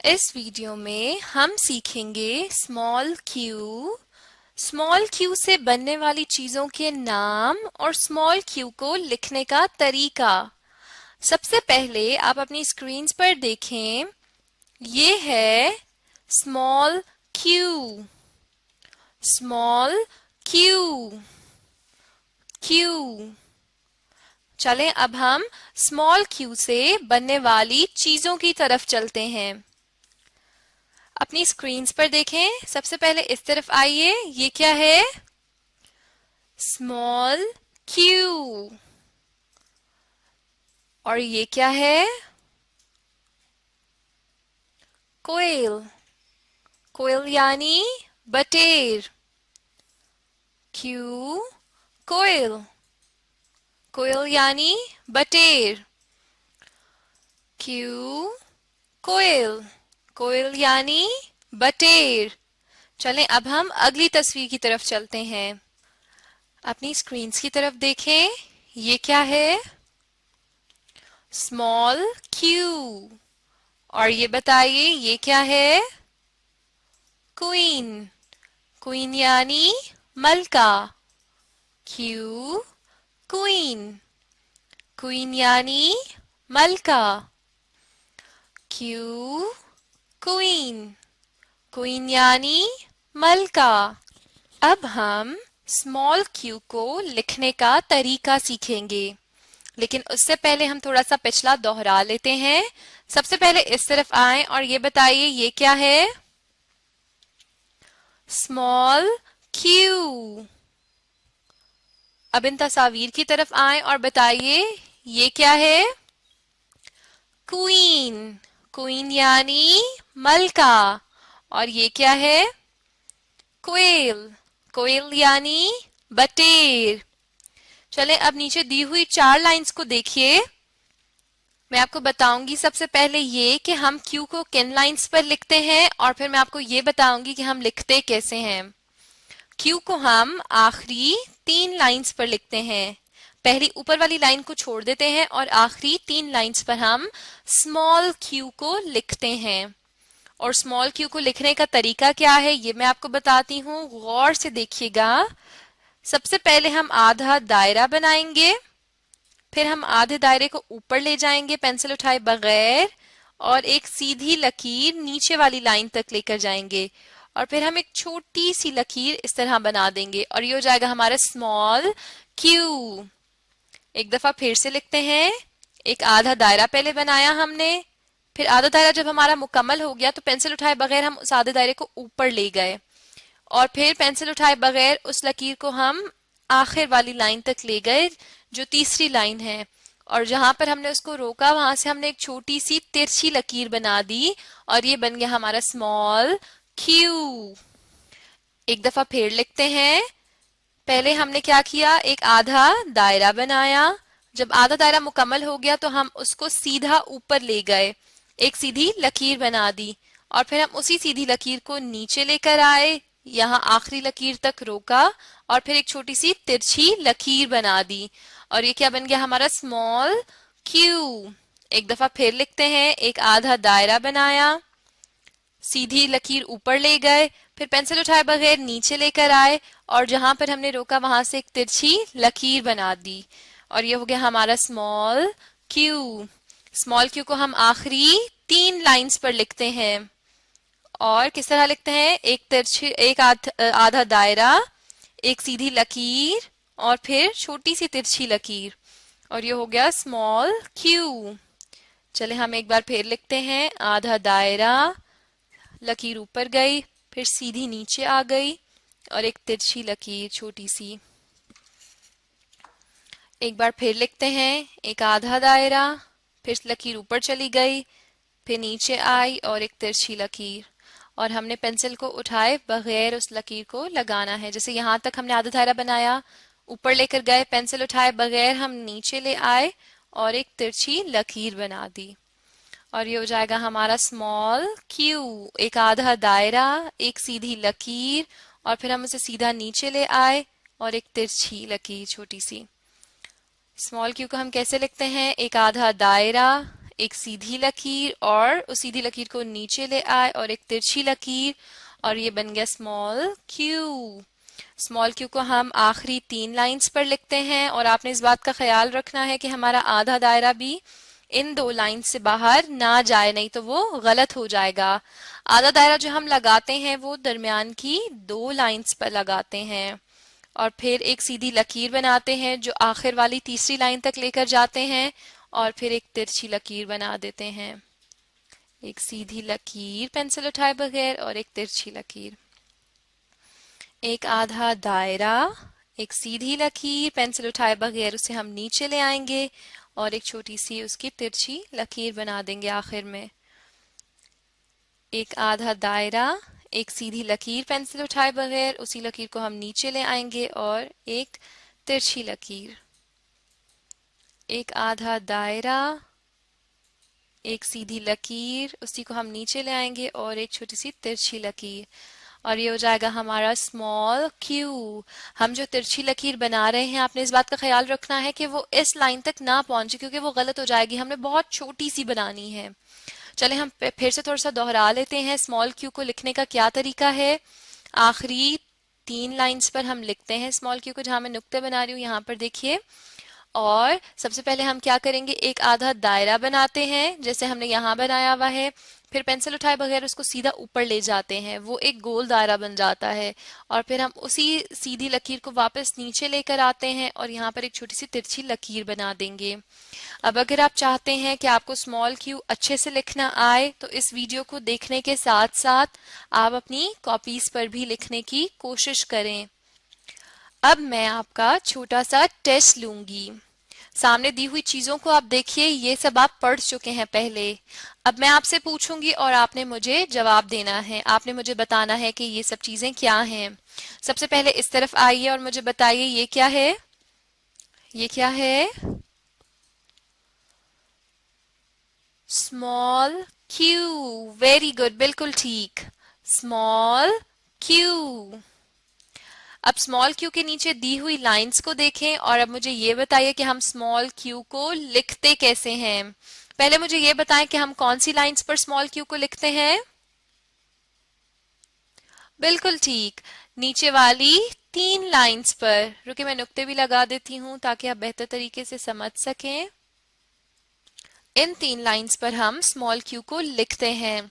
इस वीडियो में हम सीखेंगे स्मॉल क्यू से बनने वाली चीजों के नाम और स्मॉल क्यू को लिखने का तरीका। सबसे पहले आप अपनी स्क्रीन्स पर देखें, ये है small Q. Small Q Q चलें अब हम स्मॉल क्यू से बनने वाली चीजों की तरफ चलते हैं। अपनी स्क्रीन्स पर देखें, सबसे पहले इस तरफ आइए, ये क्या है? Small Q. और ये क्या है? कोयल। कोयल यानी बटेर। क्यू कोयल। कोयल यानी बटेर। क्यू कोयल। कोयल यानी बटेर। चलें अब हम अगली तस्वीर की तरफ चलते हैं। अपनी स्क्रीन्स की तरफ देखें, ये क्या है? Small Q. और ये बताइए ये क्या है? क्वीन। क्वीन यानी मलका। Q queen. क्वीन यानी मलका। Q queen. क्वीन यानी मलका। अब हम स्मॉल क्यू को लिखने का तरीका सीखेंगे, लेकिन उससे पहले हम थोड़ा सा पिछला दोहरा लेते हैं। सबसे पहले इस तरफ आएं और ये बताइए ये क्या है? Small Q. अब इन तस्वीर की तरफ आएं और बताइए ये क्या है? क्वीन। क्वीन यानी मलका। और ये क्या है? कोयल। कोयल यानी बटेर। चले अब नीचे दी हुई 4 लाइंस को देखिए। मैं आपको बताऊंगी सबसे पहले ये कि हम क्यू को किन लाइंस पर लिखते हैं, और फिर मैं आपको ये बताऊंगी कि हम लिखते कैसे हैं। क्यू को हम आखिरी 3 लाइंस पर लिखते हैं। पहली ऊपर वाली लाइन को छोड़ देते हैं और आखिरी 3 लाइंस पर हम स्मॉल क्यू को लिखते हैं। और स्मॉल क्यू को लिखने का तरीका क्या है ये मैं आपको बताती हूँ, गौर से देखिएगा। सबसे पहले हम आधा दायरा बनाएंगे, फिर हम आधे दायरे को ऊपर ले जाएंगे पेंसिल उठाए बगैर, और एक सीधी लकीर नीचे वाली लाइन तक लेकर जाएंगे, और फिर हम एक छोटी सी लकीर इस तरह बना देंगे, और ये हो जाएगा हमारा स्मॉल क्यू। एक दफा फिर से लिखते हैं। एक आधा दायरा पहले बनाया हमने, फिर आधा दायरा जब हमारा मुकम्मल हो गया तो पेंसिल उठाए बगैर हम उस आधे दायरे को ऊपर ले गए, और फिर पेंसिल उठाए बगैर उस लकीर को हम आखिर वाली लाइन तक ले गए जो तीसरी लाइन है, और जहां पर हमने उसको रोका वहां से हमने एक छोटी सी तिरछी लकीर बना दी, और ये बन गया हमारा स्मॉल क्यू। एक दफा फिर लिखते हैं। पहले हमने क्या किया, एक आधा दायरा बनाया, जब आधा दायरा मुकम्मल हो गया तो हम उसको सीधा ऊपर ले गए, एक सीधी लकीर बना दी, और फिर हम उसी सीधी लकीर को नीचे लेकर आए, यहाँ आखिरी लकीर तक रोका, और फिर एक छोटी सी तिरछी लकीर बना दी, और ये क्या बन गया हमारा स्मॉल क्यू। एक दफा फिर लिखते हैं। एक आधा दायरा बनाया, सीधी लकीर ऊपर ले गए, फिर पेंसिल उठाए बगैर नीचे लेकर आए, और जहां पर हमने रोका वहां से एक तिरछी लकीर बना दी, और ये हो गया हमारा स्मॉल क्यू। स्मॉल क्यू को हम आखिरी 3 लाइंस पर लिखते हैं। और किस तरह लिखते हैं? एक तिरछी, एक आधा दायरा, एक सीधी लकीर, और फिर छोटी सी तिरछी लकीर, और ये हो गया स्मॉल क्यू। चले हम एक बार फिर लिखते हैं। आधा दायरा, लकीर ऊपर गई, फिर सीधी नीचे आ गई, और एक तिरछी लकीर छोटी सी। एक बार फिर लिखते हैं। एक आधा दायरा, फिर लकीर ऊपर चली गई, फिर नीचे आई, और एक तिरछी लकीर, और हमने पेंसिल को उठाए बगैर उस लकीर को लगाना है। जैसे यहाँ तक हमने आधा दायरा बनाया, ऊपर लेकर गए, पेंसिल उठाए बगैर हम नीचे ले आए, और एक तिरछी लकीर बना दी, और ये हो जाएगा हमारा स्मॉल क्यू। एक आधा दायरा, एक सीधी लकीर, और फिर हम उसे सीधा नीचे ले आए, और एक तिरछी लकीर छोटी सी। स्मॉल क्यू को हम कैसे लिखते हैं? एक आधा दायरा, एक सीधी लकीर और उस सीधी लकीर को नीचे ले आए और एक तिरछी लकीर, और ये बन गया स्मॉल क्यू। स्मॉल क्यू को हम आखिरी 3 लाइंस पर लिखते हैं, और आपने इस बात का ख्याल रखना है कि हमारा आधा दायरा भी इन 2 लाइन से बाहर ना जाए, नहीं तो वो गलत हो जाएगा। आधा दायरा जो हम लगाते हैं वो दरमियान की 2 लाइंस पर लगाते हैं, और फिर एक सीधी लकीर बनाते हैं जो आखिर वाली तीसरी लाइन तक लेकर जाते हैं, और फिर एक तिरछी लकीर बना देते हैं। एक सीधी लकीर पेंसिल उठाए बगैर और एक तिरछी लकीर। एक आधा दायरा, एक सीधी लकीर पेंसिल उठाए बगैर उसे हम नीचे ले आएंगे और एक छोटी सी उसकी तिरछी लकीर बना देंगे आखिर में। एक आधा दायरा, एक सीधी लकीर पेंसिल उठाए बगैर, उसी लकीर को हम नीचे ले आएंगे और एक तिरछी लकीर। एक आधा दायरा, एक सीधी लकीर, उसी को हम नीचे ले आएंगे और एक छोटी सी तिरछी लकीर, और ये हो जाएगा हमारा स्मॉल क्यू। हम जो तिरछी लकीर बना रहे हैं, आपने इस बात का ख्याल रखना है कि वो इस लाइन तक ना पहुंचे, क्योंकि वो गलत हो जाएगी। हमने बहुत छोटी सी बनानी है। चले हम फिर से थोड़ा सा दोहरा लेते हैं स्मॉल क्यू को लिखने का क्या तरीका है। आखिरी 3 लाइंस पर हम लिखते हैं स्मॉल क्यू को, जहां मैं नुक्ते बना रही हूँ यहाँ पर देखिए। और सबसे पहले हम क्या करेंगे, एक आधा दायरा बनाते हैं जैसे हमने यहाँ बनाया हुआ है, फिर पेंसिल उठाए बगैर उसको सीधा ऊपर ले जाते हैं, वो एक गोल दायरा बन जाता है, और फिर हम उसी सीधी लकीर को वापस नीचे लेकर आते हैं और यहाँ पर एक छोटी सी तिरछी लकीर बना देंगे। अब अगर आप चाहते हैं कि आपको स्मॉल क्यू अच्छे से लिखना आए, तो इस वीडियो को देखने के साथ साथ आप अपनी कॉपीज पर भी लिखने की कोशिश करें। अब मैं आपका छोटा सा टेस्ट लूंगी। सामने दी हुई चीजों को आप देखिए, ये सब आप पढ़ चुके हैं पहले। अब मैं आपसे पूछूंगी और आपने मुझे जवाब देना है। आपने मुझे बताना है कि ये सब चीजें क्या हैं। सबसे पहले इस तरफ आइए और मुझे बताइए ये क्या है। ये क्या है? Small Q. वेरी गुड, बिल्कुल ठीक, स्मॉल क्यू। अब स्मॉल क्यू के नीचे दी हुई लाइंस को देखें और अब मुझे ये बताइए कि हम स्मॉल क्यू को लिखते कैसे हैं। पहले मुझे ये बताएं कि हम कौन सी लाइंस पर स्मॉल क्यू को लिखते हैं। बिल्कुल ठीक, नीचे वाली 3 लाइंस पर। रुके मैं नुक्ते भी लगा देती हूं ताकि आप बेहतर तरीके से समझ सकें। इन 3 लाइंस पर हम स्मॉल क्यू को लिखते हैं।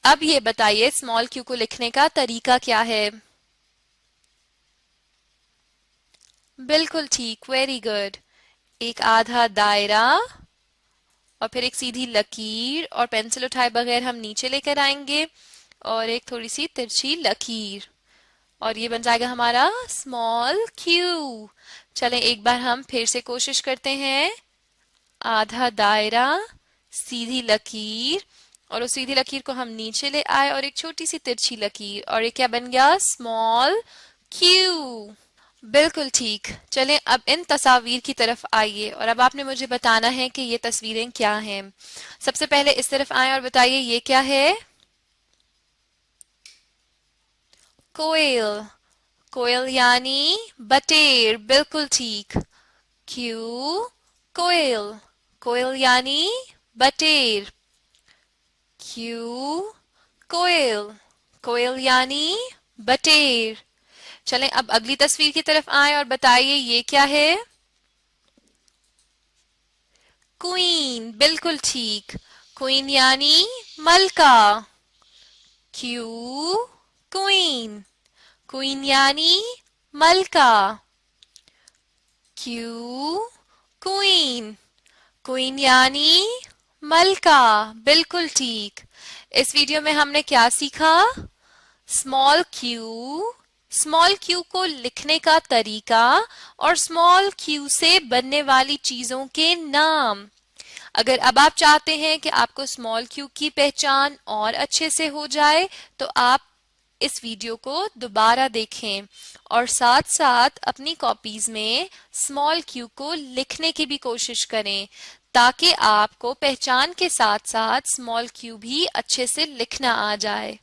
अब ये बताइए स्मॉल क्यू को लिखने का तरीका क्या है। बिल्कुल ठीक, वेरी गुड। एक आधा दायरा और फिर एक सीधी लकीर, और पेंसिल उठाए बगैर हम नीचे लेकर आएंगे और एक थोड़ी सी तिरछी लकीर, और ये बन जाएगा हमारा स्मॉल क्यू। चलें एक बार हम फिर से कोशिश करते हैं। आधा दायरा, सीधी लकीर, और उस सीधी लकीर को हम नीचे ले आए और एक छोटी सी तिरछी लकीर, और ये क्या बन गया? Small Q. बिल्कुल ठीक। चलें अब इन तस्वीर की तरफ आइए और अब आपने मुझे बताना है कि ये तस्वीरें क्या हैं। सबसे पहले इस तरफ आए और बताइए ये क्या है। कोयल। कोयल यानी बटेर। बिल्कुल ठीक, क्यू कोयल। कोयल यानी बटेर, क्यू कोयल। कोयल यानी बटेर। चलें अब अगली तस्वीर की तरफ आए और बताइए ये क्या है। क्वीन। बिल्कुल ठीक, क्वीन यानी मलका, क्यू क्वीन। क्वीन यानी मलका, क्यू क्वीन। क्वीन यानी मलका। बिल्कुल ठीक। इस वीडियो में हमने क्या सीखा? स्मॉल क्यू को लिखने का तरीका और स्मॉल क्यू से बनने वाली चीजों के नाम। अगर अब आप चाहते हैं कि आपको स्मॉल क्यू की पहचान और अच्छे से हो जाए, तो आप इस वीडियो को दोबारा देखें और साथ साथ अपनी कॉपीज में स्मॉल क्यू को लिखने की भी कोशिश करें, ताकि आपको पहचान के साथ साथ स्मॉल क्यू भी अच्छे से लिखना आ जाए।